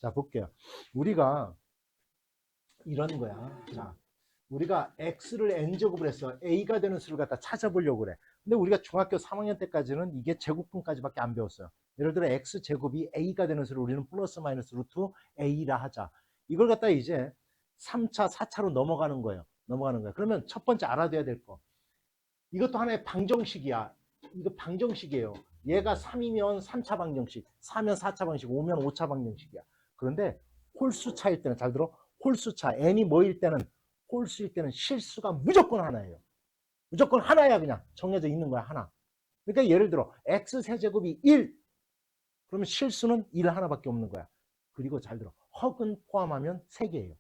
자, 볼게요. 우리가 이런 거야. 자, 우리가 x를 n제곱을 해서 a가 되는 수를 갖다 찾아보려고 그래. 근데 우리가 중학교 3학년 때까지는 이게 제곱분까지밖에 안 배웠어요. 예를 들어 x제곱이 a가 되는 수를 우리는 플러스 마이너스 루트 a라 하자. 이걸 갖다 이제 3차, 4차로 넘어가는 거예요. 넘어가는 거예요. 그러면 첫 번째 알아둬야 될 거. 이것도 하나의 방정식이야. 이거 방정식이에요. 얘가 3이면 3차 방정식, 4면 4차 방정식, 5면 5차 방정식이야. 그런데 홀수차일 때는, 잘 들어, 홀수차, n이 뭐일 때는, 홀수일 때는 실수가 무조건 하나예요. 무조건 하나야. 그냥 정해져 있는 거야. 하나. 그러니까 예를 들어 x 세제곱이 1, 그러면 실수는 1 하나밖에 없는 거야. 그리고 잘 들어, 허근 포함하면 3개예요.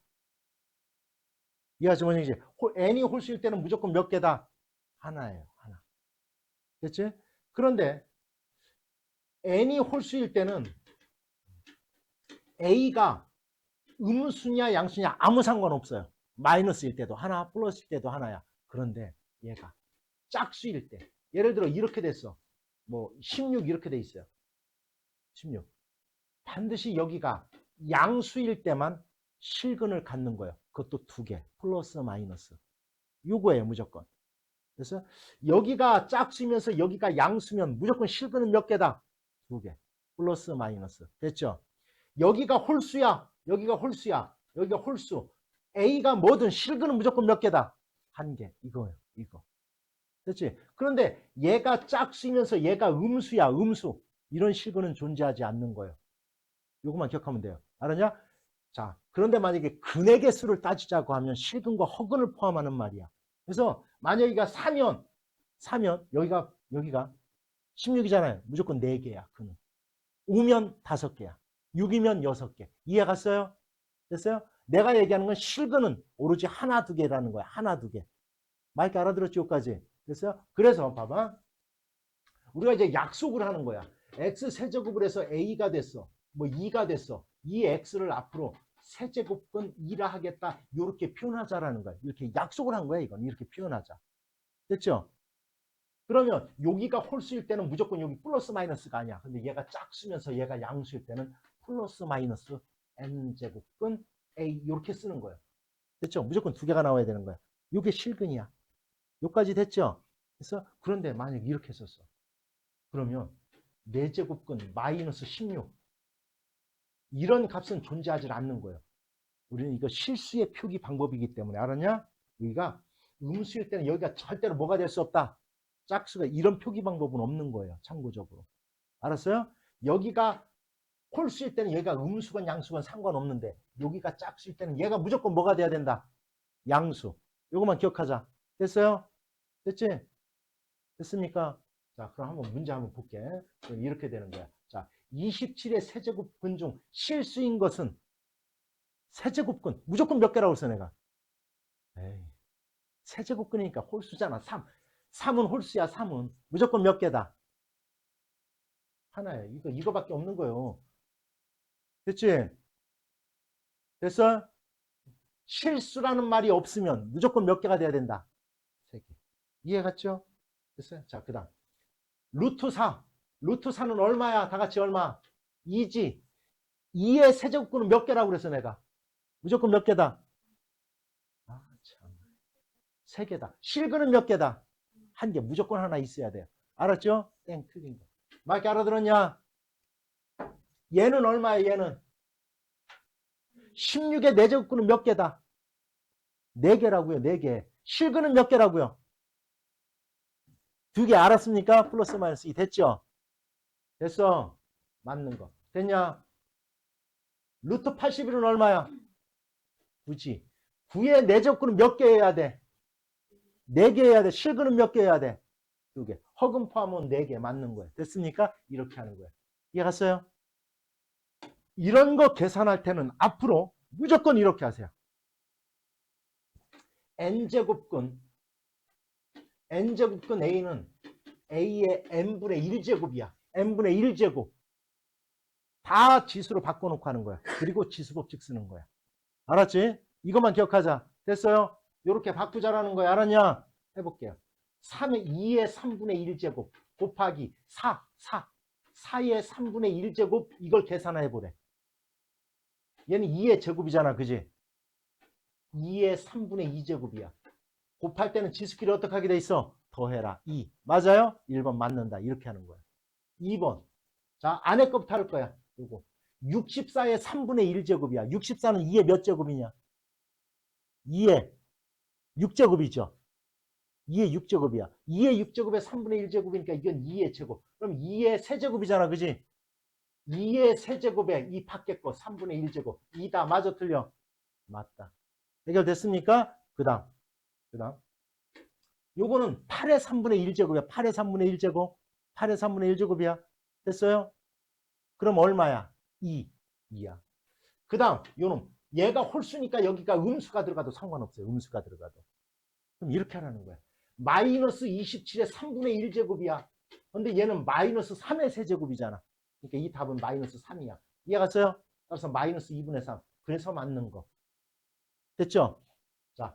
이해하지 뭐냐 이제. n이 홀수일 때는 무조건 몇 개다? 하나예요. 하나. 됐지? 그런데 n이 홀수일 때는 a가 음수냐 양수냐 아무 상관없어요. 마이너스일 때도 하나, 플러스일 때도 하나야. 그런데 얘가 짝수일 때, 예를 들어 이렇게 됐어. 뭐 16 이렇게 돼 있어요. 16. 반드시 여기가 양수일 때만 실근을 갖는 거예요. 그것도 2개. 플러스 마이너스. 요거예요, 무조건. 그래서 여기가 짝수면서 여기가 양수면 무조건 실근은 몇 개다? 2개. 플러스 마이너스. 됐죠? 여기가 홀수야. 여기가 홀수야. 여기가 홀수. A가 뭐든 실근은 무조건 몇 개다? 1개. 이거예요. 이거. 됐지? 그런데 얘가 짝수면서 얘가 음수야. 음수. 이런 실근은 존재하지 않는 거예요. 요것만 기억하면 돼요. 알았냐? 자, 그런데 만약에 근의 개수를 따지자고 하면 실근과 허근을 포함하는 말이야. 그래서 만약에 여기가 4면 여기가 16이잖아요. 무조건 4개야. 근은. 5면 5개야. 6이면 6개. 이해 갔어요? 됐어요? 내가 얘기하는 건 실근은 오로지 하나, 2개라는 거야. 하나, 2개. 마이크 알아들었지? 여기까지. 됐어요? 그래서 봐봐. 우리가 이제 약속을 하는 거야. x 세제곱을 해서 a가 됐어. 뭐 2가 됐어. 이 x를 앞으로 세제곱근 2라 하겠다. 이렇게 표현하자라는 거야. 이렇게 약속을 한 거야. 이건 이렇게 표현하자. 됐죠? 그러면 여기가 홀수일 때는 무조건 여기 플러스 마이너스가 아니야. 근데 얘가 짝수면서 얘가 양수일 때는 플러스 마이너스 n제곱근 a 이렇게 쓰는 거예요. 됐죠? 무조건 2개가 나와야 되는 거야. 이게 실근이야. 여기까지 됐죠? 그래서 그런데 만약 이렇게 썼어. 그러면 4제곱근 마이너스 16 이런 값은 존재하지 않는 거예요. 우리는 이거 실수의 표기 방법이기 때문에. 알았냐? 여기가 음수일 때는 여기가 절대로 뭐가 될 수 없다. 짝수가 이런 표기 방법은 없는 거예요. 참고적으로. 알았어요? 여기가 홀수일 때는 여기가 음수건 양수건 상관없는데 여기가 짝수일 때는 얘가 무조건 뭐가 돼야 된다. 양수. 요것만 기억하자. 됐어요? 됐지? 됐습니까? 자, 그럼 한번 문제 한번 볼게. 이렇게 되는 거야. 자, 27의 세제곱근 중 실수인 것은 세제곱근. 무조건 몇 개라고 했어, 내가? 에이, 세제곱근이니까 홀수잖아. 3. 3은 홀수야, 3은. 무조건 몇 개다? 하나야. 이거밖에 없는 거예요. 됐지? 됐어? 실수라는 말이 없으면 무조건 몇 개가 돼야 된다? 3개. 이해 갔죠? 됐어요? 자, 그 다음. 루트 4. 루트 4는 얼마야? 다 같이 얼마? 2지. 2의 세제곱근은 몇 개라고 그랬어, 내가? 무조건 몇 개다? 아, 참. 3개다. 실근은 몇 개다? 1개. 무조건 하나 있어야 돼요. 알았죠? 땡, 틀린 거. 맞게 알아들었냐? 얘는 얼마야, 얘는? 16의 4제곱근은 몇 개다? 4개라고요, 4개. 실근은 몇 개라고요? 2개. 알았습니까? 플러스 마이너스 2 됐죠? 됐어. 맞는 거. 됐냐? 루트 81은 얼마야? 9지. 9의 4제곱근은 몇 개 해야 돼? 4개 해야 돼. 실근은 몇 개 해야 돼? 2개. 허근 포함은 4개 맞는 거예요. 됐습니까? 이렇게 하는 거예요. 이해 갔어요? 이런 거 계산할 때는 앞으로 무조건 이렇게 하세요. n제곱근 A는 A의 n분의 1제곱이야. n분의 1제곱. 다 지수로 바꿔놓고 하는 거야. 그리고 지수법칙 쓰는 거야. 알았지? 이것만 기억하자. 됐어요? 이렇게 바꾸자라는 거야. 알았냐? 해볼게요. 2의 3분의 1제곱 곱하기 4의 3분의 1제곱 이걸 계산해 보래. 얘는 2의 제곱이잖아. 그지? 2의 3분의 2제곱이야. 곱할 때는 지수끼리 어떻게 하게 돼 있어? 더해라. 2. 맞아요? 1번 맞는다. 이렇게 하는 거야. 2번. 자, 안에 거부터 할 거야. 요거. 64의 3분의 1제곱이야. 64는 2의 몇 제곱이냐? 2의 6제곱이죠. 2의 6제곱이야. 2의 6제곱에 3분의 1제곱이니까 이건 2의 제곱. 그럼 2의 세제곱이잖아. 그지? 2의 세제곱에 이 밖에 거 3분의 1제곱. 2다. 맞아 틀려? 맞다. 해결됐습니까? 그 다음. 요거는 8의 3분의 1제곱이야. 8의 3분의 1제곱. 8의 3분의 1제곱이야. 됐어요? 그럼 얼마야? 2. 2야. 그 다음, 요놈. 얘가 홀수니까 여기가 음수가 들어가도 상관없어요. 음수가 들어가도. 그럼 이렇게 하라는 거야. 마이너스 27의 3분의 1제곱이야. 근데 얘는 마이너스 3의 세제곱이잖아. 그러니까 이 답은 마이너스 3이야. 이해갔어요? 따라서 마이너스 2분의 3. 그래서 맞는 거. 됐죠? 자,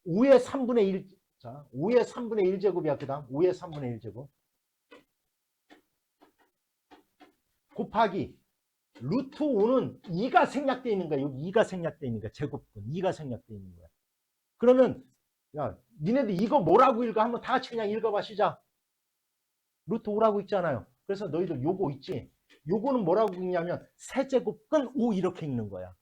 5의 3분의 1. 자, 5의 3분의 1제곱이야. 그 다음 5의 3분의 1제곱. 곱하기 루트 5는 2가 생략되어 있는 거야. 여기 2가 생략되어 있는 거야. 제곱근 2가 생략되어 있는 거야. 그러면 야, 니네들 이거 뭐라고 읽어? 한번 다 같이 그냥 읽어봐. 시작. 루트 5라고 있잖아요. 그래서 너희들 요거 있지? 요거는 뭐라고 읽냐면 세제곱근 5 이렇게 읽는 거야.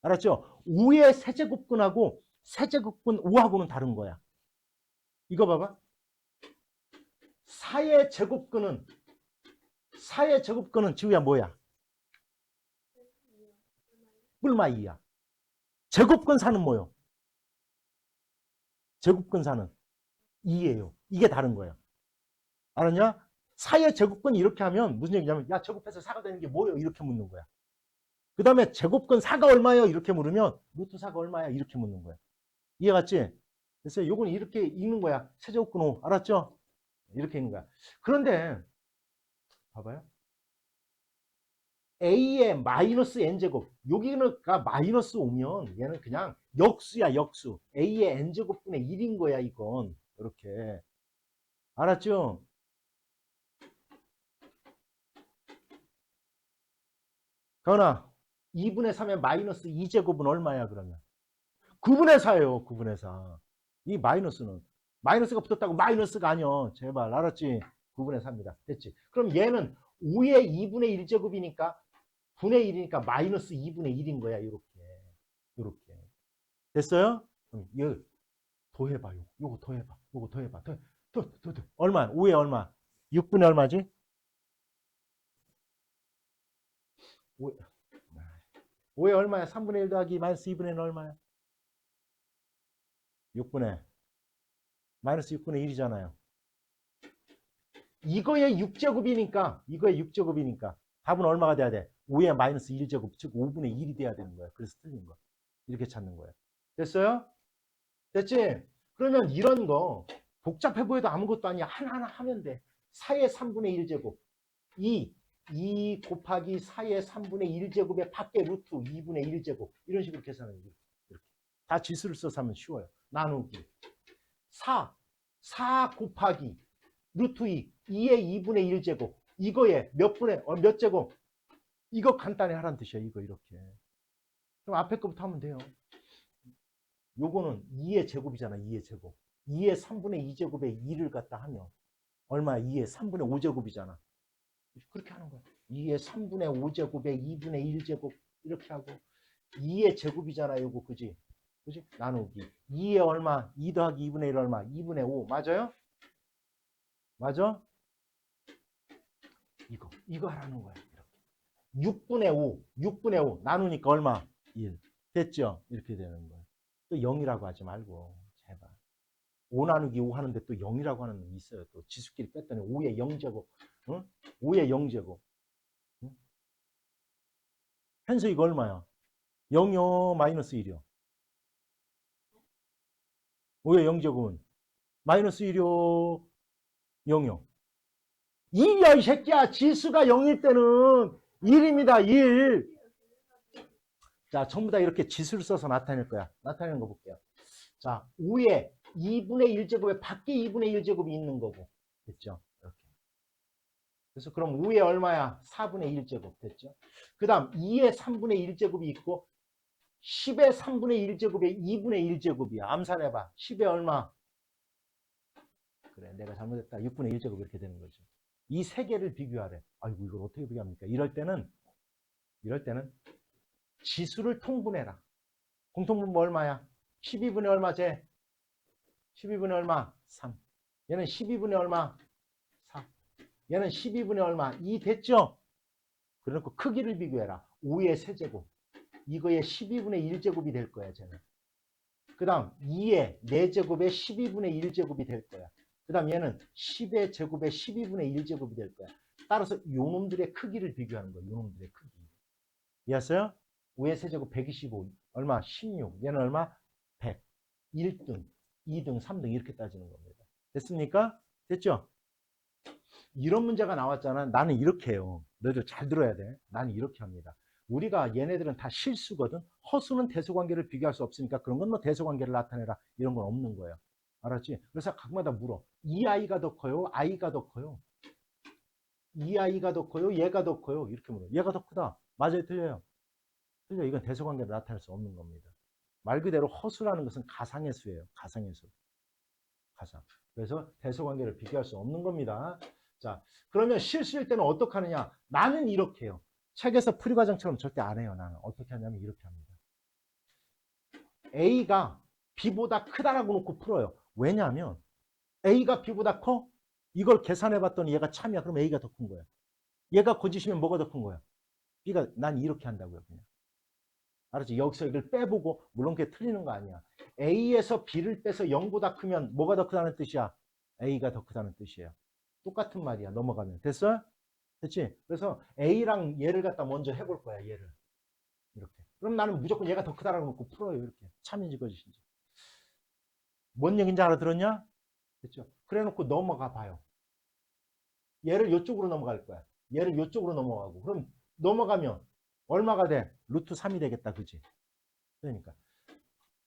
알았죠? 5의 세제곱근하고 세제곱근 5하고는 다른 거야. 이거 봐봐. 4의 제곱근은 지우야 뭐야? 뿔마 2야. 제곱근 4는 뭐요? 제곱근 4는 2예요. 이게 다른 거야. 알았냐? 4의 제곱근 이렇게 하면 무슨 얘기냐면 야 제곱해서 4가 되는 게 뭐예요? 이렇게 묻는 거야. 그 다음에 제곱근 4가 얼마예요? 이렇게 물으면 루트 4가 얼마야? 이렇게 묻는 거야. 이해갔지? 그래서 요건 이렇게 읽는 거야. 세제곱근 5. 알았죠? 이렇게 읽는 거야. 그런데 봐봐요. a의 마이너스 n제곱. 여기가 마이너스 오면 얘는 그냥 역수야. 역수. a의 n제곱분의 1인 거야. 이건 이렇게. 알았죠? 가은아 2분의 3의 마이너스 2제곱은 얼마야 그러면? 9분의 4예요. 9분의 4. 이 마이너스는 마이너스가 붙었다고 마이너스가 아니야. 제발 알았지? 9분의 4입니다. 됐지? 그럼 얘는 5의 2분의 1제곱이니까 분의 1이니까 마이너스 2분의 1인 거야. 이렇게. 이렇게. 됐어요? 그럼 얘 더해봐. 요거 더해봐. 요거 더해봐. 더. 얼마? 5에 얼마? 6분의 얼마지? 5에 얼마야? 3분의 1 더하기 마이너스 2분의 1은 얼마야? 6분의 마이너스 6분의 1이잖아요. 이거의 6제곱이니까 답은 얼마가 돼야 돼? 5의 마이너스 1제곱 즉 5분의 1이 돼야 되는 거야. 그래서 틀린 거야. 이렇게 찾는 거야. 됐어요? 됐지? 그러면 이런 거 복잡해 보여도 아무것도 아니야. 하나하나 하면 돼. 4의 3분의 1제곱 2 곱하기 4의 3분의 1제곱의 밖에 루트 2분의 1제곱 이런 식으로 계산하는 거야. 이렇게. 다 지수를 써서 하면 쉬워요. 나누기 4 곱하기 루트 2의 2분의 1제곱 이거에 몇 제곱 이거 간단히 하라는 뜻이야. 이거 이렇게. 그럼 앞에 거부터 하면 돼요. 요거는 2의 제곱이잖아. 2의 제곱 2의 3분의 2제곱에 2를 갖다 하면 얼마야? 2의 3분의 5제곱이잖아. 그렇게 하는 거야. 2의 3분의 5제곱에 2분의 1제곱 이렇게 하고 2의 제곱이잖아. 요거 그지? 그지? 나누기 2의 얼마? 2 더하기 2분의 1 얼마? 2분의 5 맞아요? 맞아? 이거 하라는 거야. 이렇게. 6분의 5 나누니까 얼마? 1 됐죠? 이렇게 되는 거야. 또 0이라고 하지 말고 제발 5 나누기 5 하는데 또 0이라고 하는 놈이 있어요. 또 지수끼리 뺐더니 5의 0제곱 응? 5의 0제곱 응? 현수 이거 얼마야? 0요 마이너스 1이요. 5의 0제곱은 마이너스 1요 0요. 2야 이 새끼야. 지수가 0일 때는 1입니다. 1. 자 전부 다 이렇게 지수를 써서 나타낼 거야. 나타내는 거 볼게요. 자 5에 2분의 1제곱에 밖에 2분의 1제곱이 있는 거고 됐죠? 이렇게. 그래서 그럼 5의 얼마야? 4분의 1제곱 됐죠. 그 다음 2의 3분의 1제곱이 있고 10의 3분의 1제곱에 2분의 1제곱이야. 암산해봐. 10의 얼마? 그래, 내가 잘못했다. 6분의 1제곱 이렇게 되는 거죠. 이 세 개를 비교하래. 아이고, 이걸 어떻게 비교합니까? 이럴 때는 지수를 통분해라. 공통분모 얼마야? 12분의 얼마제? 12분의 얼마? 3. 얘는 12분의 얼마? 4. 얘는 12분의 얼마? 2 됐죠? 그래놓고 크기를 비교해라. 5의 세제곱. 이거의 12분의 1제곱이 될 거야, 쟤는. 그 다음 2의 4제곱의 12분의 1제곱이 될 거야. 그 다음 얘는 10의 제곱의 12분의 1제곱이 될 거야. 따라서 요놈들의 크기를 비교하는 거야. 요놈들의 크기. 이해했어요? 5의 세제곱 125. 얼마? 16. 얘는 얼마? 100. 1등, 2등, 3등 이렇게 따지는 겁니다. 됐습니까? 됐죠? 이런 문제가 나왔잖아. 나는 이렇게 해요. 너희들 잘 들어야 돼. 나는 이렇게 합니다. 우리가 얘네들은 다 실수거든. 허수는 대소관계를 비교할 수 없으니까 그런 건 너 대소관계를 나타내라. 이런 건 없는 거예요. 알았지? 그래서 각마다 물어. 이 아이가 더 커요? 아이가 더 커요? 이 아이가 더 커요? 얘가 더 커요? 이렇게 물어. 얘가 더 크다. 맞아요? 틀려요? 틀려. 이건 대소관계를 나타낼 수 없는 겁니다. 말 그대로 허수라는 것은 가상의 수예요. 가상의 수. 가상. 그래서 대소관계를 비교할 수 없는 겁니다. 자, 그러면 실수일 때는 어떻게 하느냐? 나는 이렇게 해요. 책에서 풀이과정처럼 절대 안 해요. 나는 어떻게 하냐면 이렇게 합니다. A가 B보다 크다라고 놓고 풀어요. 왜냐하면 A가 B보다 커? 이걸 계산해 봤더니 얘가 참이야. 그럼 A가 더 큰 거야. 얘가 거짓이면 뭐가 더 큰 거야? B가. 난 이렇게 한다고요. 그냥. 알았지? 여기서 이걸 빼보고, 물론 그게 틀리는 거 아니야. A에서 B를 빼서 0보다 크면 뭐가 더 크다는 뜻이야? A가 더 크다는 뜻이에요. 똑같은 말이야. 넘어가면. 됐어? 됐지? 그래서 A랑 얘를 갖다 먼저 해볼 거야. 얘를. 이렇게. 그럼 나는 무조건 얘가 더 크다라고 놓고 풀어요. 이렇게. 참인지 거짓인지. 뭔 얘기인지 알아들었냐? 됐죠? 그래 놓고 넘어가 봐요. 얘를 이쪽으로 넘어갈 거야. 얘를 이쪽으로 넘어가고. 그럼 넘어가면 얼마가 돼? 루트 3이 되겠다. 그지? 그러니까.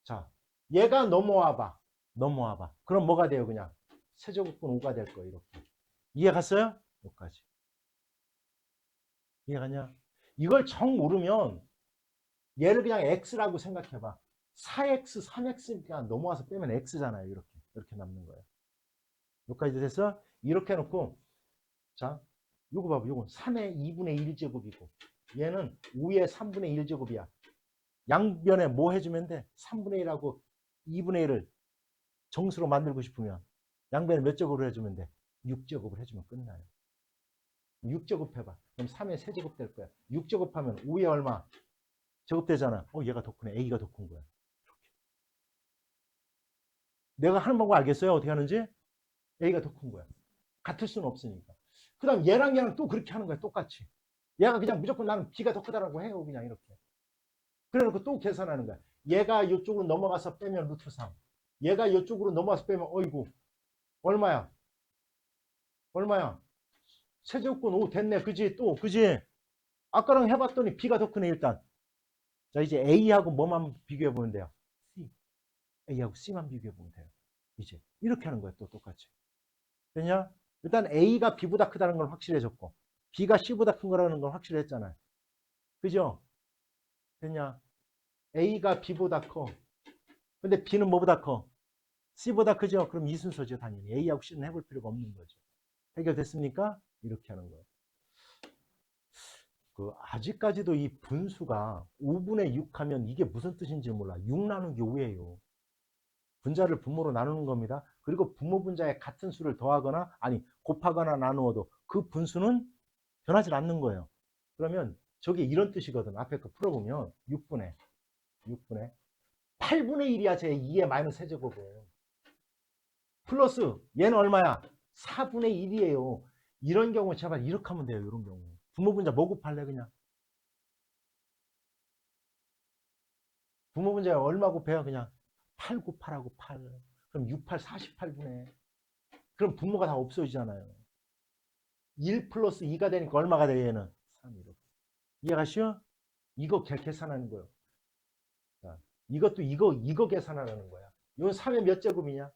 자, 얘가 넘어와 봐. 넘어와 봐. 그럼 뭐가 돼요? 그냥 세제곱분 5가 될 거예요. 이렇게. 이해 갔어요? 여기까지. 이해 갔냐? 이걸 정 모르면 얘를 그냥 x라고 생각해 봐. 4x, 3x니까 넘어와서 빼면 x잖아요. 이렇게. 이렇게 남는 거예요. 여기까지 됐어? 이렇게 해놓고, 자, 요거 봐봐. 요건 3의 2분의 1제곱이고 얘는 5의 3분의 1제곱이야. 양변에 뭐 해주면 돼? 3분의 1하고 2분의 1을 정수로 만들고 싶으면 양변에 몇 제곱을 해주면 돼? 6제곱을 해주면 끝나요. 6제곱 해봐. 그럼 3의 세제곱 될 거야. 6제곱하면 5의 얼마? 제곱되잖아. 얘가 더 크네. A가 더 큰 거야. 이렇게. 내가 하는 방법 알겠어요? 어떻게 하는지? A가 더 큰 거야. 같을 수는 없으니까. 그 다음 얘랑 또 그렇게 하는 거야. 똑같이. 얘가 그냥 무조건 나는 B가 더 크다라고 해요. 그냥 이렇게. 그래 놓고 또 계산하는 거야. 얘가 이쪽으로 넘어가서 빼면 루트 3. 얘가 이쪽으로 넘어가서 빼면 어이구. 얼마야? 얼마야? 세제곱근 5 됐네. 그지? 또 그지? 아까랑 해봤더니 B가 더 크네 일단. 자 이제 A하고 뭐만 비교해보면 돼요? C. A하고 C만 비교해보면 돼요. 이제 이렇게 하는 거야. 또 똑같이. 되냐? 일단 A가 B보다 크다는 걸 확실해졌고 B가 C보다 큰 거라는 걸 확실했잖아요. 그죠? 됐냐? A가 B보다 커. 근데 B는 뭐보다 커? C보다 크죠? 그럼 이 순서죠, 당연히. A하고 C는 해볼 필요가 없는 거죠. 해결됐습니까? 이렇게 하는 거예요. 아직까지도 이 분수가 5분의 6 하면 이게 무슨 뜻인지 몰라. 6 나누기 5예요. 분자를 분모로 나누는 겁니다. 그리고 분모 분자에 같은 수를 더하거나, 아니, 곱하거나 나누어도 그 분수는 변하지 않는 거예요. 그러면 저게 이런 뜻이거든. 앞에 거 풀어보면 6분의 8분의 1이야. 제 2의 마이너스 세제곱은. 플러스 얘는 얼마야? 4분의 1이에요. 이런 경우 제발 이렇게 하면 돼요. 이런 경우. 분모 분자 뭐 곱할래 그냥? 분모 분자 얼마 곱해요? 그냥 8 곱하라고 8. 그럼 6, 8, 48분의. 그럼 분모가 다 없어지잖아요. 1 플러스 2가 되니까 얼마가 돼 얘는? 3 이렇게. 이해가시죠? 이거 계산하는 거예요. 자, 이것도 이거 계산하라는 거야. 이건 3의 몇 제곱이냐?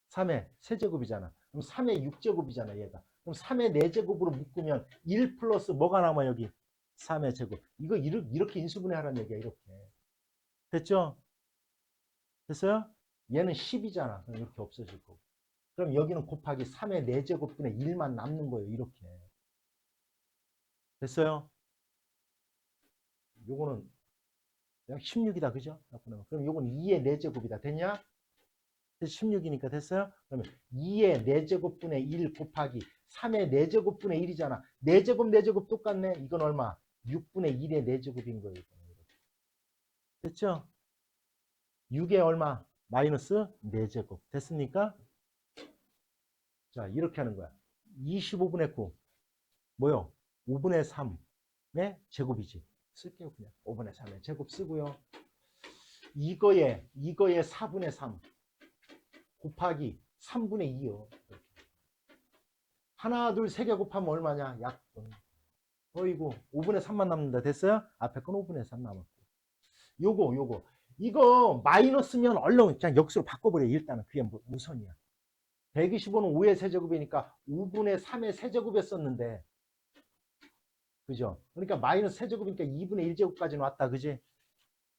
3의 세제곱이잖아. 그럼 3의 6제곱이잖아 얘가. 그럼 3의 4제곱으로 묶으면 1 플러스 뭐가 남아 여기? 3의 제곱. 이거 이렇게 인수분해하라는 얘기야. 이렇게. 됐죠? 됐어요? 얘는 10이잖아. 그럼 이렇게 없어질 거고. 그럼 여기는 곱하기 3의 4제곱분의 1만 남는 거예요. 이렇게. 됐어요? 요거는 그냥 16이다. 그죠? 그럼 요건 2의 4제곱이다. 됐냐? 16이니까 됐어요? 그러면 2의 4제곱분의 1 곱하기 3의 4제곱분의 1이잖아. 4제곱 4제곱 똑같네. 이건 얼마? 6분의 1의 4제곱인 거예요. 됐죠? 6의 얼마? 마이너스 4제곱. 됐습니까? 자, 이렇게 하는 거야. 25분의 9. 뭐요? 5분의 3의 제곱이지. 쓸게요, 그냥. 5분의 3의 제곱 쓰고요. 이거에 4분의 3 곱하기 3분의 2요. 하나, 둘, 세 개 곱하면 얼마냐? 약분. 어이구, 5분의 3만 남는다. 됐어요? 앞에 건 5분의 3 남았고. 요거. 이거 마이너스면 얼른 그냥 역수로 바꿔버려. 일단은 그게 무선이야. 125는 5의 세제곱이니까 5분의 3의 세제곱이었었는데, 그죠? 그러니까 마이너스 세제곱이니까 2분의 1제곱까지는 왔다. 그지?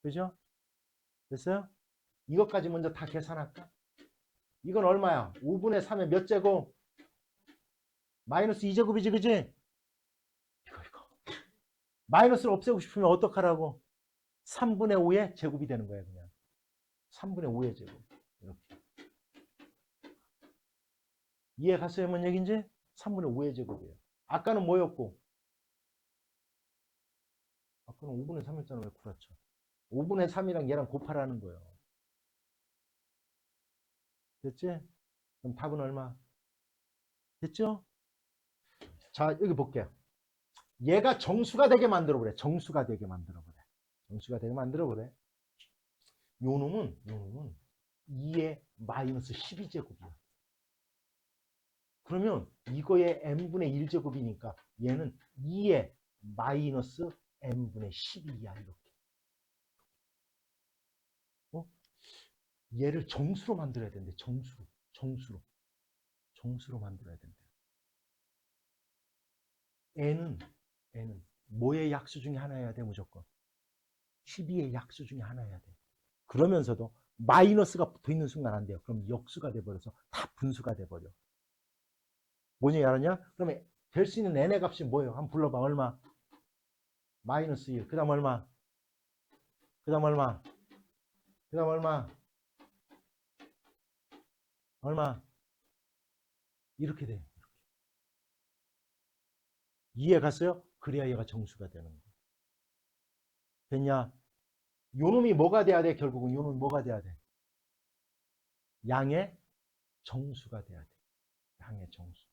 그죠? 됐어요? 이것까지 먼저 다 계산할까? 이건 얼마야? 5분의 3의 몇 제곱? 마이너스 2제곱이지, 그지? 이거. 마이너스를 없애고 싶으면 어떡하라고? 3분의 5의 제곱이 되는 거야, 그냥. 3분의 5의 제곱. 이렇게. 이해 갔어요? 뭔 얘기인지? 3분의 5의 제곱이에요. 아까는 뭐였고? 아까는 5분의 3였잖아. 왜 구라쳐? 5분의 3이랑 얘랑 곱하라는 거예요. 됐지? 그럼 답은 얼마? 됐죠? 자, 여기 볼게요. 얘가 정수가 되게 만들어 보래. 정수가 되게 만들어 보래. 정수가 되게 만들어 보래. 요 놈은 2의 마이너스 12제곱이야. 그러면 이거의 n분의 1제곱이니까 얘는 2의 마이너스 n분의 12야. 이렇게. 얘를 정수로 만들어야 된대. 정수로 만들어야 된대. n은 뭐의 약수 중에 하나여야 돼? 무조건 12의 약수 중에 하나여야 돼. 그러면서도 마이너스가 붙어있는 순간 안 돼요. 그럼 역수가 돼버려서 다 분수가 돼버려. 뭐냐 알았냐? 그러면 될 수 있는 n의 값이 뭐예요? 한번 불러봐. 얼마? 마이너스 1. 그 다음 얼마? 그 다음 얼마? 그 다음 얼마? 얼마? 이렇게 돼. 이해 갔어요? 그래야 얘가 정수가 되는 거야. 됐냐? 요놈이 뭐가 돼야 돼? 결국은 요놈이 뭐가 돼야 돼? 양의 정수가 돼야 돼. 양의 정수.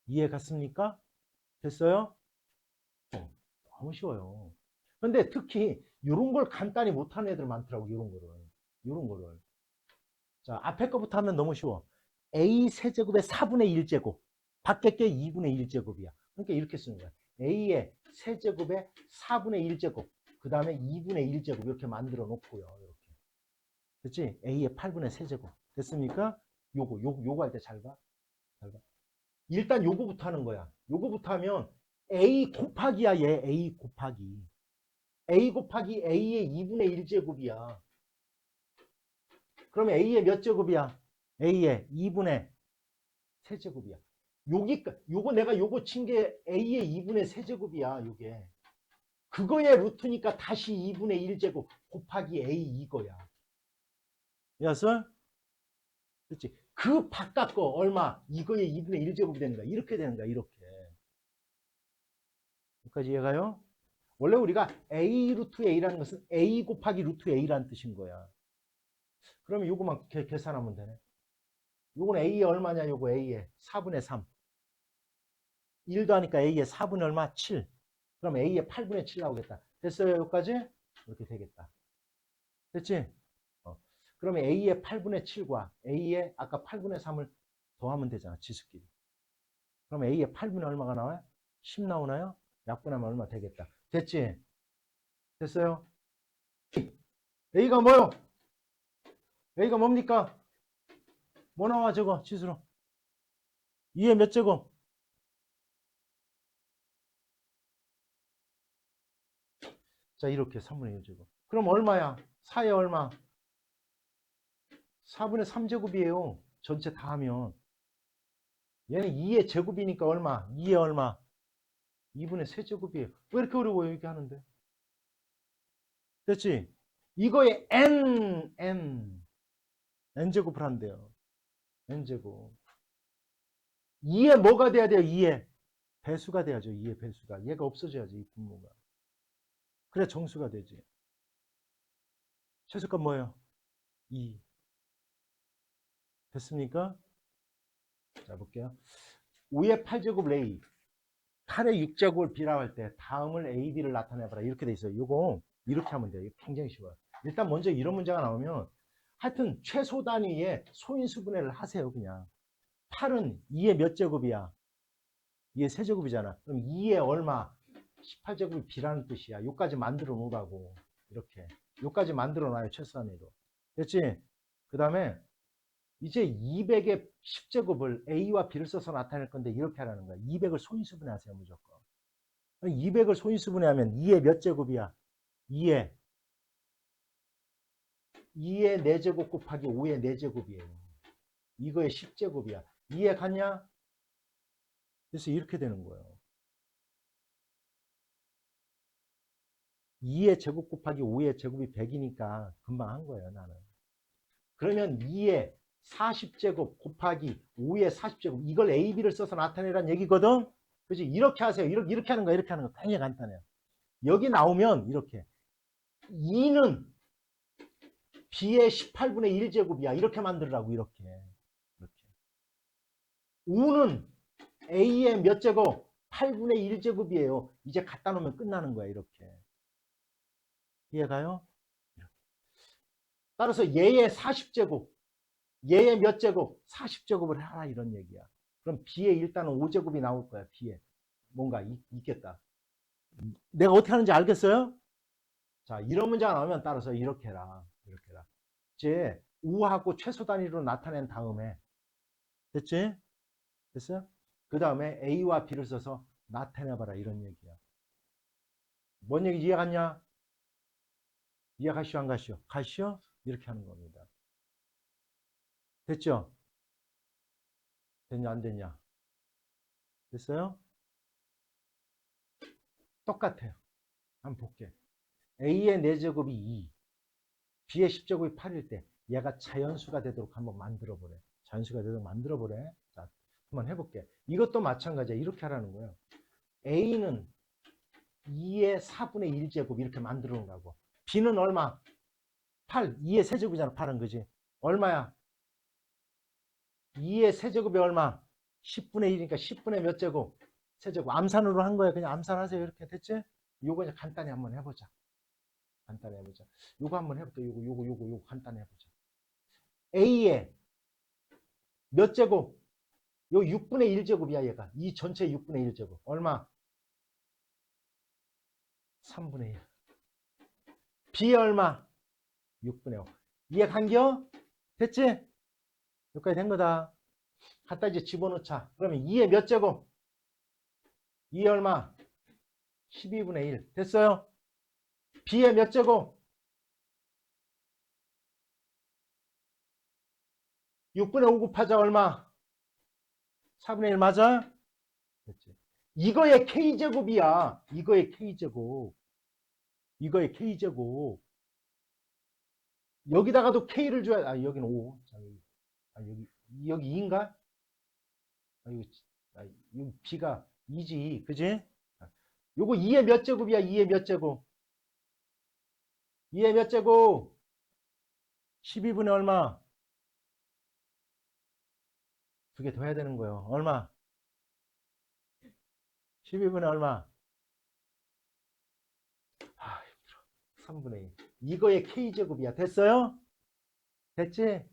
이해 갔습니까? 됐어요? 너무 쉬워요. 근데 특히 이런 걸 간단히 못하는 애들 많더라고. 이런 거를. 자, 앞에 거부터 하면 너무 쉬워. a 세제곱의 4분의 1제곱. 밖에 게 2분의 1제곱이야. 그러니까 이렇게 쓰는 거야. a의 세제곱의 4분의 1제곱. 그 다음에 2분의 1제곱 이렇게 만들어 놓고요. 이렇게. 그렇지? a의 8분의 세제곱. 됐습니까? 요거 할 때 잘 봐. 잘 봐. 일단 요거부터 하는 거야. 요거부터 하면 a 곱하기야. 얘 a 곱하기. a 곱하기 a의 2분의 1제곱이야. 그러면 a의 몇 제곱이야? a의 2분의 세제곱이야. 요거 내가 요거 친 게 a의 2분의 세제곱이야. 요게. 그거의 루트니까 다시 2분의 1제곱 곱하기 a 이거야. 이해했어? 그렇지? 그 바깥 거 얼마? 이거의 2분의 1제곱이 되는 거야. 이렇게 되는 거야. 이렇게. 여기까지 이해가요? 원래 우리가 a 루트 a라는 것은 a 곱하기 루트 a라는 뜻인 거야. 그러면 요거만 계산하면 되네. 요건 a의 얼마냐? 요거 a의 4분의 3. 1도 하니까 a의 4분의 얼마? 7. 그럼 a의 8분의 7 나오겠다. 됐어요? 여기까지? 이렇게 되겠다. 됐지? 그러면 a의 8분의 7과 a의 아까 8분의 3을 더하면 되잖아. 지수끼리. 그럼 a의 8분의 얼마가 나와요? 10 나오나요? 약분하면 얼마 되겠다. 됐지? 됐어요? a가 뭐요? a가 뭡니까? 뭐 나와 저거 지수로? 2의 몇 제곱? 자, 이렇게 3분의 1제곱. 그럼 얼마야? 4에 얼마? 4분의 3제곱이에요. 전체 다 하면. 얘는 2의 제곱이니까 얼마? 2의 얼마? 2분의 3제곱이에요. 왜 이렇게 어려워요? 이렇게 하는데. 됐지? 이거에 n제곱을 한대요. n제곱. 2에 뭐가 돼야 돼요? 2에 배수가 돼야죠. 2의 배수가. 얘가 없어져야지, 이 분모가. 그래 정수가 되지. 최소값 뭐예요? 2. 됐습니까? 자, 볼게요. 5의 8제곱 A, 8의 6제곱을 B라고 할 때 다음을 A, B를 나타내봐라. 이렇게 돼 있어요. 이거 이렇게 하면 돼요. 이거 굉장히 쉬워요. 일단 먼저 이런 문제가 나오면 하여튼 최소 단위의 소인수분해를 하세요. 그냥 8은 2의 몇 제곱이야? 2의 세제곱이잖아. 그럼 2의 얼마? 18제곱이 B라는 뜻이야. 요까지 만들어 놓으라고. 이렇게 요까지 만들어 놔요. 최소 단위로. 됐지? 그 다음에 이제 200의 10제곱을 A와 B를 써서 나타낼 건데 이렇게 하라는 거야. 200을 소인수분해하세요. 무조건. 200을 소인수분해하면 2의 몇 제곱이야? 2의 4제곱 곱하기 5의 4제곱이에요. 이거의 10제곱이야. 이해 갔냐? 그래서 이렇게 되는 거예요. 2의 제곱 곱하기 5의 제곱이 100이니까 금방 한 거예요. 나는. 그러면 2의 40제곱 곱하기 5의 40제곱 이걸 A, B를 써서 나타내라는 얘기거든. 그렇지? 이렇게 하세요. 이렇게 하는 거 이렇게 하는 거 굉장히 간단해요. 여기 나오면 이렇게 2는 B의 18분의 1제곱이야. 이렇게 만들라고 이렇게. 5는 A의 몇 제곱? 8분의 1제곱이에요. 이제 갖다 놓으면 끝나는 거야. 이렇게. 이해가요? 따라서 얘의 40제곱, 얘의 몇 제곱? 40제곱을 해라 이런 얘기야. 그럼 B에 일단은 5제곱이 나올 거야. B에. 뭔가 있겠다. 내가 어떻게 하는지 알겠어요? 자, 이런 문제가 나오면 따라서 이렇게 해라. 이렇게 해라. 이제 우하고 최소 단위로 나타낸 다음에 됐지? 됐어요? 그 다음에 A와 B를 써서 나타내봐라 이런 얘기야. 뭔 얘기 이해갔냐? 이해가시오 안 가시오? 가시오? 이렇게 하는 겁니다. 됐죠? 됐냐 안 됐냐? 됐어요? 똑같아요. 한번 볼게. A의 4제곱이 2, B의 10제곱이 8일 때 얘가 자연수가 되도록 한번 만들어보래. 자연수가 되도록 만들어보래. 자, 한번 해볼게. 이것도 마찬가지야. 이렇게 하라는 거예요. A는 2의 4분의 1제곱 이렇게 만들어 놓으라고. B는 얼마? 8, 2의 세제곱이잖아. 8은 그지? 얼마야? 2의 세제곱이 얼마? 10분의 1이니까 10분의 몇 제곱? 세제곱. 암산으로 한 거야. 그냥 암산하세요. 이렇게 됐지? 요거 이제 간단히 한번 해보자. 간단히 해보자. 요거 한번 해볼게. 요거 간단히 해보자. A의 몇 제곱? 요 6분의 1제곱이야, 얘가. 이 전체 6분의 1제곱. 얼마? 3분의 1. B의 얼마? 6분의 5. 이해 간겨? 됐지? 여기까지 된 거다. 갖다 이제 집어넣자. 그러면 2의 몇 제곱? 2의 얼마? 12분의 1. 됐어요? B의 몇 제곱? 6분의 5 곱하자 얼마? 4분의 1 맞아? 됐지. 이거의 K제곱이야. 이거의 K제곱. 이거의 K제곱. 여기다가도 K를 줘야, 여기는 5. 자, 여기 2인가? 여기 B가 2지. 그지? 요거 2의 몇 제곱이야? 2의 몇 제곱? 2의 몇 제곱? 12분의 얼마? 두 개 더 해야 되는 거예요. 얼마? 12분의 얼마? 3분의 1. 이거의 K제곱이야. 됐어요? 됐지?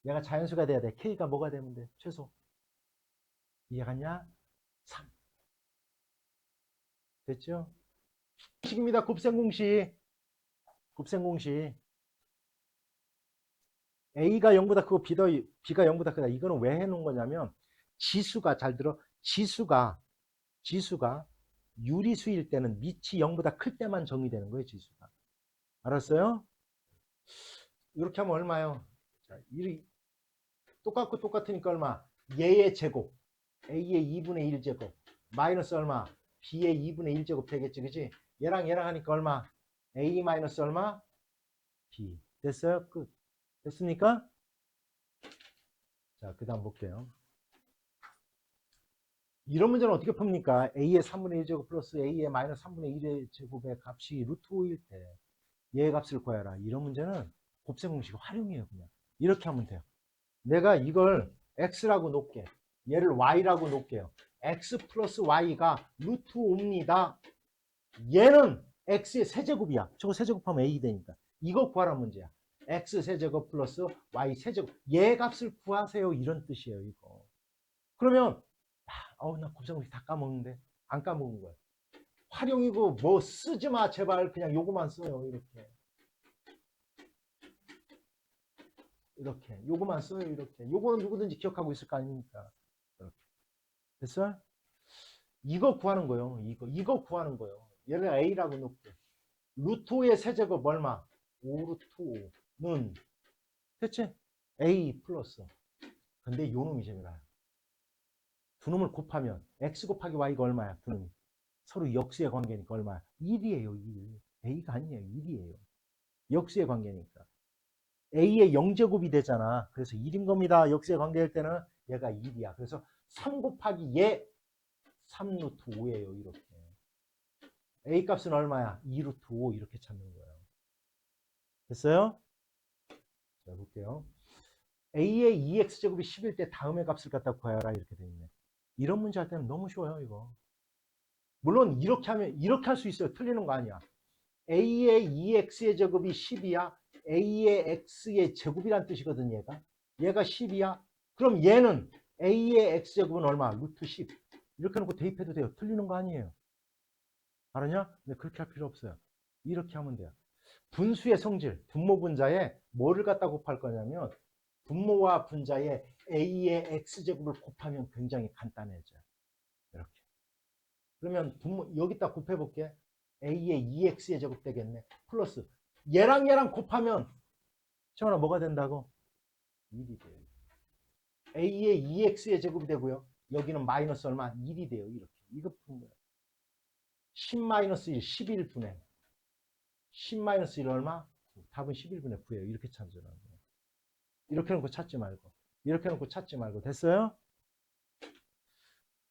얘가 자연수가 돼야 돼. K가 뭐가 되면 돼? 최소. 이해갔냐? 3. 됐죠? 공식입니다. 곱셈공식. 곱셈공식. A가 0보다 크고 B가 0보다 크다. 이거는 왜 해놓은 거냐면 지수가 잘 들어. 지수가 유리수일 때는 밑이 0보다 클 때만 정의되는 거예요, 지수가. 알았어요? 이렇게 하면 얼마요? 자, 똑같고 똑같으니까 얼마? 얘의 제곱, a의 2분의 1 제곱, 마이너스 얼마? b의 2분의 1 제곱 되겠지, 그지? 얘랑 하니까 얼마? a 마이너스 얼마? b. 됐어요? 끝. 됐습니까? 자, 그 다음 볼게요. 이런 문제는 어떻게 풉니까? a의 3분의 1제곱 플러스 a의 마이너스 3분의 1의 제곱의 값이 루트 5일 때 얘의 값을 구해라. 이런 문제는 곱셈 공식 활용해요. 그냥 이렇게 하면 돼요. 내가 이걸 x라고 놓을게. 얘를 y라고 놓을게요. x 플러스 y가 루트 5입니다. 얘는 x의 세제곱이야. 저거 세제곱하면 a 되니까. 이거 구하라는 문제야. x 세제곱 플러스 y 세제곱. 얘 값을 구하세요. 이런 뜻이에요. 이거. 그러면 나 곱셈공식 다 까먹는데. 안 까먹은 거야. 활용이고 뭐 쓰지 마 제발. 그냥 요거만 써요. 이렇게 요거만 써요. 이렇게 요거는 누구든지 기억하고 있을 거 아닙니까? 이렇게. 됐어? 이거 구하는 거예요. 이거 구하는 거예요. 얘를 a라고 놓을게. 루트 5의 세제곱 얼마? 5 루트 5는 대체 a 플러스. 근데 요 놈이 재미나요. 두 놈을 곱하면 x 곱하기 y가 얼마야? 두 놈이. 서로 역수의 관계니까 얼마야? 1이에요. 1. a가 아니에요. 1이에요. 역수의 관계니까. a의 0제곱이 되잖아. 그래서 1인 겁니다. 역수의 관계일 때는 얘가 1이야. 그래서 3 곱하기 얘 3 루트 5예요. 이렇게. a 값은 얼마야? 2 루트 5 이렇게 찾는 거예요. 됐어요? 자, 볼게요. a의 2x제곱이 10일 때 다음의 값을 갖다 구하라 이렇게 돼 있네. 이런 문제 할 때는 너무 쉬워요, 이거. 물론 이렇게 하면 이렇게 할 수 있어요. 틀리는 거 아니야. a의 2x의 제곱이 10이야. a의 x의 제곱이란 뜻이거든, 얘가 10이야. 그럼 얘는 a의 x제곱은 얼마? 루트 10. 이렇게 놓고 대입해도 돼요. 틀리는 거 아니에요. 알았냐? 근데 그렇게 할 필요 없어요. 이렇게 하면 돼요. 분수의 성질, 분모 분자에 뭐를 갖다 곱할 거냐면 분모와 분자에 a의 x제곱을 곱하면 굉장히 간단해져요. 이렇게. 그러면 여기다 곱해볼게. a의 2x의 제곱 되겠네. 플러스 얘랑 곱하면 정원아 뭐가 된다고? 1이 돼요. a의 2x의 제곱이 되고요. 여기는 마이너스 얼마? 1이 돼요. 이렇게. 이거 푸는 거예요. 10-1, 11분의 10-1 얼마? 답은 11분의 9예요. 이렇게 찾으라는 거예요. 이렇게 놓고 찾지 말고. 이렇게 놓고 찾지 말고. 됐어요?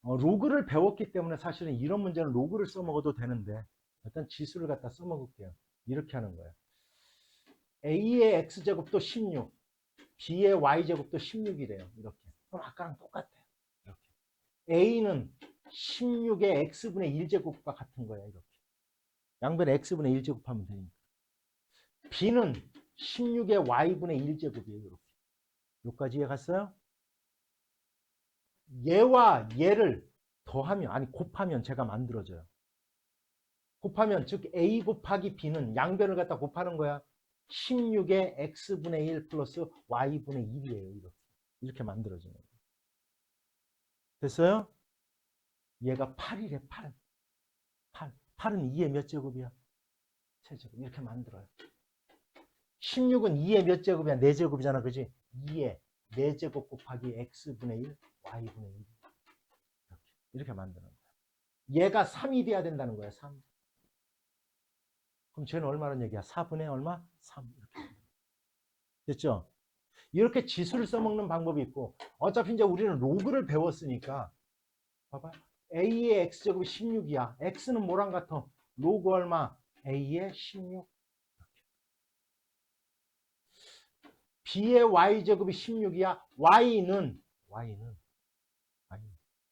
로그를 배웠기 때문에 사실은 이런 문제는 로그를 써먹어도 되는데 일단 지수를 갖다 써먹을게요. 이렇게 하는 거예요. a의 x제곱도 16, b의 y제곱도 16이래요. 이렇게. 그럼 아까랑 똑같아요. 이렇게. a는 16의 x분의 1제곱과 같은 거예요. 이렇게. 양변에 x분의 1제곱하면 되니까. b는 16의 y분의 1제곱이에요. 이렇게. 여기까지 이해 갔어요? 얘와 얘를 더하면, 아니 곱하면 제가 만들어져요. 곱하면, 즉 a 곱하기 b는 양변을 갖다 곱하는 거야. 16의 x분의 1 플러스 y분의 1이에요. 이렇게 만들어지는 거예요. 됐어요? 얘가 8이래, 8. 8은 2의 몇 제곱이야? 세제곱. 이렇게 만들어요. 16은 2의 몇 제곱이야? 4제곱이잖아. 그지? 2의 4제곱 곱하기 x분의 1, y분의 1. 이렇게 만드는 거야. 얘가 3이 돼야 된다는 거야. 3. 그럼 쟤는 얼마란 얘기야? 4분의 얼마? 3. 이렇게. 됐죠? 이렇게 지수를 써먹는 방법이 있고 어차피 이제 우리는 로그를 배웠으니까 봐봐. a의 x제곱이 16이야. x는 뭐랑 같아? 로그 얼마? a의 16. b의 y제곱이 16이야. y는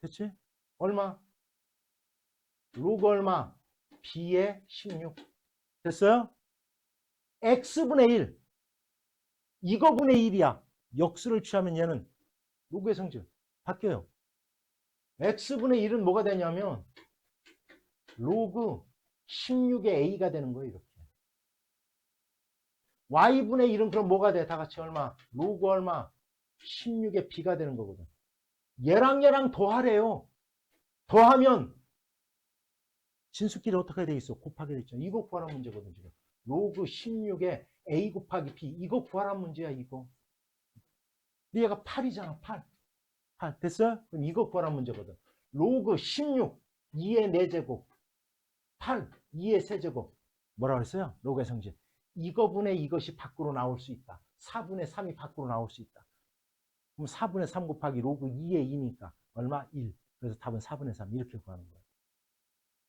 됐지? 얼마? 로그 얼마? b의 16. 됐어요? x분의 1. 이거분의 1이야. 역수를 취하면 얘는 로그의 성질 바뀌어요. x분의 1은 뭐가 되냐면 로그 16의 a가 되는 거예요. 이렇게. y분의 1은 그럼 뭐가 돼? 다 같이 얼마? 로그 얼마? 16의 b가 되는 거거든. 얘랑 더하래요. 더하면 진수끼리 어떻게 돼 있어? 곱하게 돼 있죠. 이거 구하라는 문제거든, 지금. 로그 16에 A 곱하기 B. 이거 구하라는 문제야, 이거. 근데 얘가 8이잖아, 8. 8. 됐어요? 그럼 이거 구하라는 문제거든. 로그 16, 2의 4제곱. 8, 2의 세제곱. 뭐라 그랬어요? 로그의 성질. 이거분의 이것이 밖으로 나올 수 있다. 4분의 3이 밖으로 나올 수 있다. 그럼 4분의 3 곱하기 로그 2의 2니까 얼마? 1. 그래서 답은 4분의 3 이렇게 구하는 거예요.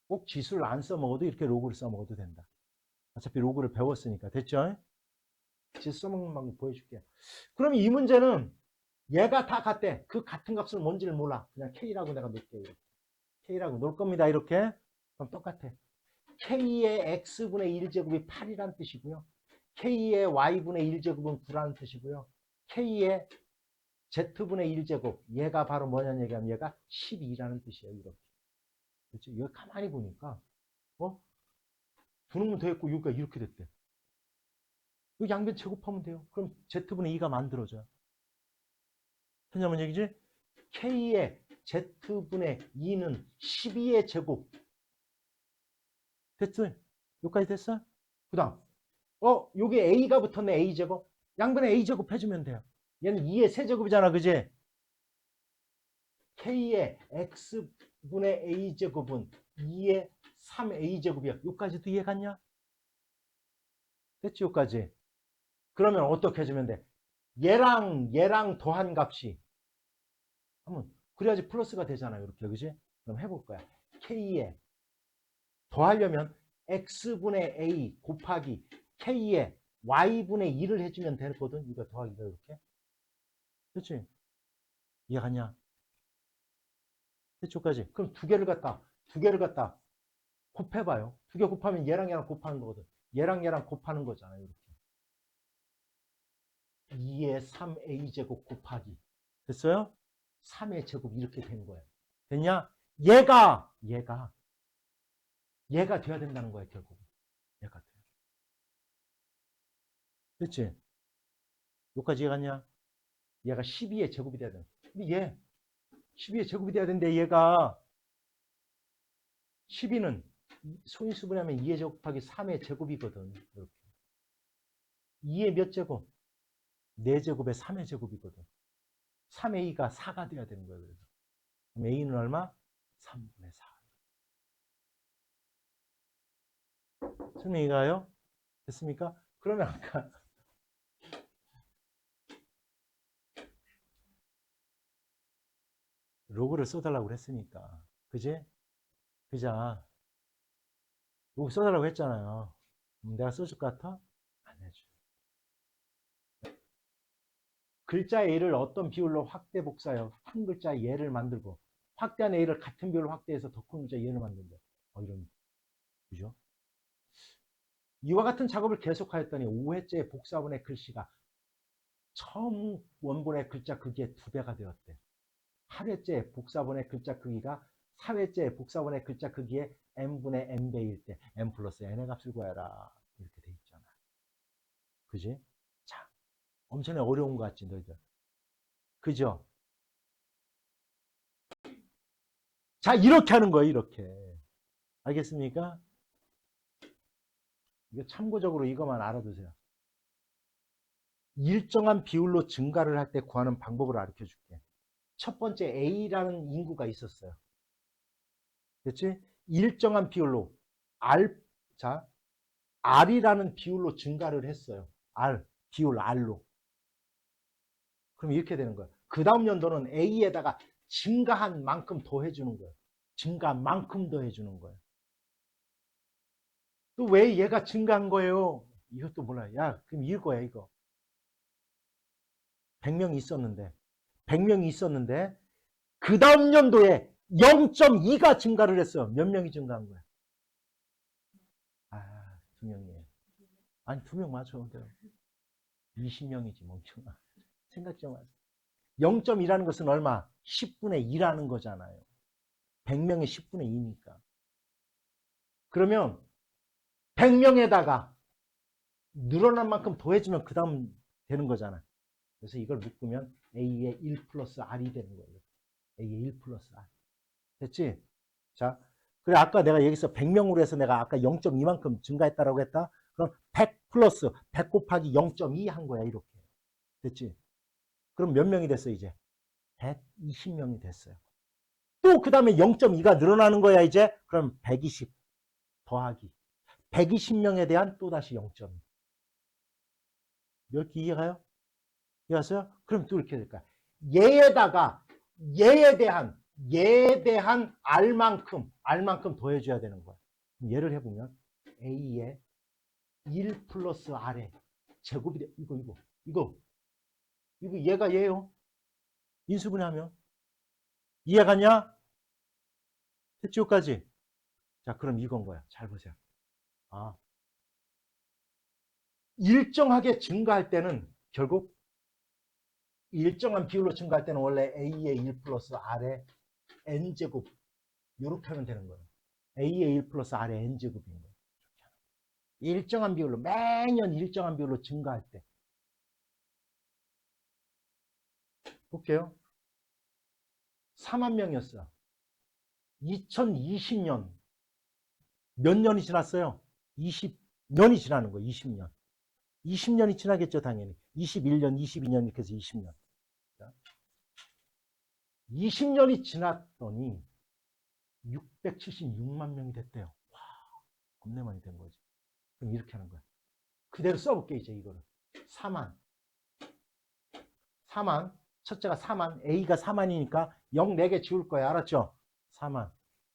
꼭 지수를 안 써먹어도 이렇게 로그를 써먹어도 된다. 어차피 로그를 배웠으니까. 됐죠? 지수 써먹는 방법 보여줄게요. 그럼 이 문제는 얘가 다 같대. 그 같은 값을 뭔지를 몰라. 그냥 K라고 내가 놓을게요. K라고 놓을 겁니다. 이렇게. 그럼 똑같아. K의 X분의 1제곱이 8이라는 뜻이고요. K의 Y분의 1제곱은 9라는 뜻이고요. K의 Z분의 1제곱, 얘가 바로 뭐냐는 얘기하면 얘가 12라는 뜻이에요. 이렇게. 그렇죠? 이거 가만히 보니까, 두 놈은 더했고, 여기가 이렇게 됐대. 이 양변 제곱하면 돼요. 그럼 Z분의 2가 만들어져요. 했냐면 얘기지? K의 Z분의 2는 12의 제곱. 됐어요? 여기까지 됐어요? 그 다음, 여기 A가 붙었네, A제곱. 양변에 A제곱 해주면 돼요. 얘는 2의 세제곱이잖아, 그지? K의 X분의 A제곱은 2의 3A제곱이야. 여기까지도 이해 갔냐? 됐지, 여기까지. 그러면 어떻게 해주면 돼? 얘랑 더한 값이 한번 그래야지 플러스가 되잖아요. 이렇게, 그지? 그럼 해볼 거야. K에 더하려면 X분의 A 곱하기 K에 Y분의 2를 해주면 되거든. 이거 더하기가 이렇게. 그렇지? 이해 갔냐? 이쪽까지. 그럼 두 개를 갖다 곱해봐요. 두 개 곱하면 얘랑 곱하는 거거든. 얘랑 곱하는 거잖아요. 이렇게. 2의 3a제곱 곱하기. 됐어요? 3의 제곱 이렇게 되는 거예요. 됐냐? 얘가 돼야 된다는 거야, 결국. 얘가 돼. 됐지? 여기까지 이해갔냐? 얘가 12의 제곱이 돼야 돼. 근데 얘 12의 제곱이 돼야 되는데 얘가 12는 소인수분해하면 2의 제곱 곱하기 3의 제곱이거든. 이렇게. 2의 몇 제곱? 4제곱에 3의 제곱이거든. 3의 2가 4가 돼야 되는 거예요. 그래서. 그럼 A는 얼마? 3분의 4. 설명이 가요? 됐습니까? 그러면 아까 로그를 써달라고 그랬으니까. 그지? 그자. 로그 써달라고 했잖아요. 내가 써줄 것 같아? 안 해줘. 글자 A를 어떤 비율로 확대 복사해요? 큰 글자 얘를 만들고 확대한 A를 같은 비율로 확대해서 더 큰 글자 얘를 만든다. 이런. 그죠? 이와 같은 작업을 계속하였더니 5회째 복사본의 글씨가 처음 원본의 글자 크기의 2배가 되었대. 8회째 복사본의 글자 크기가 4회째 복사본의 글자 크기의 n분의 n배일 때 n 플러스 n의 값을 구해라. 이렇게 돼 있잖아. 그지? 자, 엄청나게 어려운 것 같지, 너희들. 그죠? 자, 이렇게 하는 거예요, 이렇게. 알겠습니까? 이거 참고적으로 이것만 알아두세요. 일정한 비율로 증가를 할 때 구하는 방법을 가르쳐 줄게. 첫 번째 A라는 인구가 있었어요. 그렇지? 일정한 비율로 자, R이라는 비율로 증가를 했어요. 비율 R로. 그럼 이렇게 되는 거예요. 그 다음 연도는 A에다가 증가한 만큼 더해주는 거예요. 증가한 만큼 더해주는 거예요. 또 왜 얘가 증가한 거예요? 이것도 몰라요. 야, 그럼 이거야, 이거. 100명이 있었는데, 그 다음 연도에 0.2가 증가를 했어요. 몇 명이 증가한 거야? 2명이에요. 아니, 2명 맞춰. 20명이지, 멍청아. 생각 좀 하세요. 0.2라는 것은 얼마? 10분의 2라는 거잖아요. 100명의 10분의 2니까. 그러면 100명에다가 늘어난 만큼 더해주면 그 다음 되는 거잖아. 그래서 이걸 묶으면 A의 1 플러스 R이 되는 거예요. A의 1 플러스 R. 됐지? 자, 그래, 아까 내가 여기서 100명으로 해서 내가 아까 0.2만큼 증가했다라고 했다? 그럼 100 플러스 100 곱하기 0.2 한 거야, 이렇게. 됐지? 그럼 몇 명이 됐어, 이제? 120명이 됐어요. 또 그 다음에 0.2가 늘어나는 거야, 이제? 그럼 120 더하기. 120명에 대한 또다시 0.2. 이렇게 이해가요? 이해갔어요? 그럼 또 이렇게 될까요? 얘에다가 얘에 대한 R만큼 더해줘야 되는 거야. 얘를 해보면 A에 1 플러스 R에 제곱이 돼. 이거 얘가 얘요. 인수분해하면. 이해가냐? 됐지까지. 자, 그럼 이건 거야. 잘 보세요. 아, 일정하게 증가할 때는 결국 일정한 비율로 증가할 때는 원래 A의 1 플러스 R의 N제곱 이렇게 하면 되는 거예요. A의 1 플러스 R의 N제곱인 거예요. 일정한 비율로 매년 일정한 비율로 증가할 때. 볼게요. 4만 명이었어요. 2020년 몇 년이 지났어요? 20년이 지나는 거예요. 20년. 20년이 지나겠죠, 당연히. 21년, 22년 이렇게 해서 20년. 20년이 지났더니 676만 명이 됐대요. 와, 겁내 많이 된 거지. 그럼 이렇게 하는 거야. 그대로 써볼게, 이제 이거를. 4만. 첫째가 4만, A가 4만이니까 0 4개 지울 거야. 알았죠? 4만.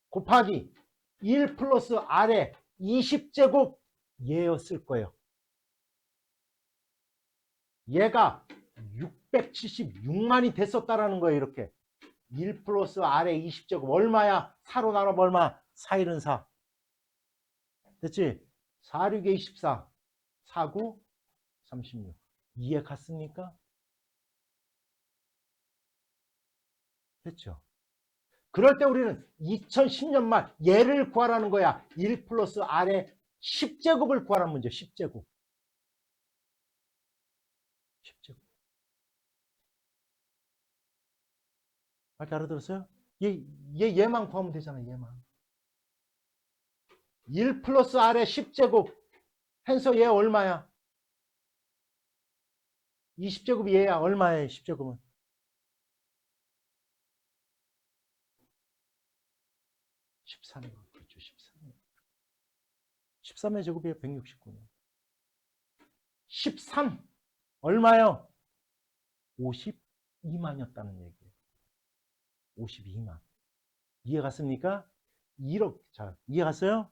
곱하기 1 플러스 R에 20제곱 얘였을 거예요. 얘가 676만이 됐었다라는 거예요. 이렇게. 1 플러스 R에 20제곱 얼마야? 4로 나눠봐 얼마? 4, 1은 4. 됐지? 4, 6에 24. 4, 9, 36. 이해 갔습니까? 됐죠? 그럴 때 우리는 2010년 말 얘를 구하라는 거야. 1 플러스 R의 10제곱을 구하라는 문제. 10제곱. 10제곱. 말 알아들었어요? 얘만 구하면 되잖아. 얘만. 1 플러스 R의 10제곱 해서 얘 얼마야? 20제곱이 얘야. 얼마야? 10제곱은? 13이 그렇죠. 13. 13의 제곱이 169년. 13 얼마요? 52만이었다는 얘기예요. 52만. 이해 갔습니까? 1억. 자, 이해 갔어요?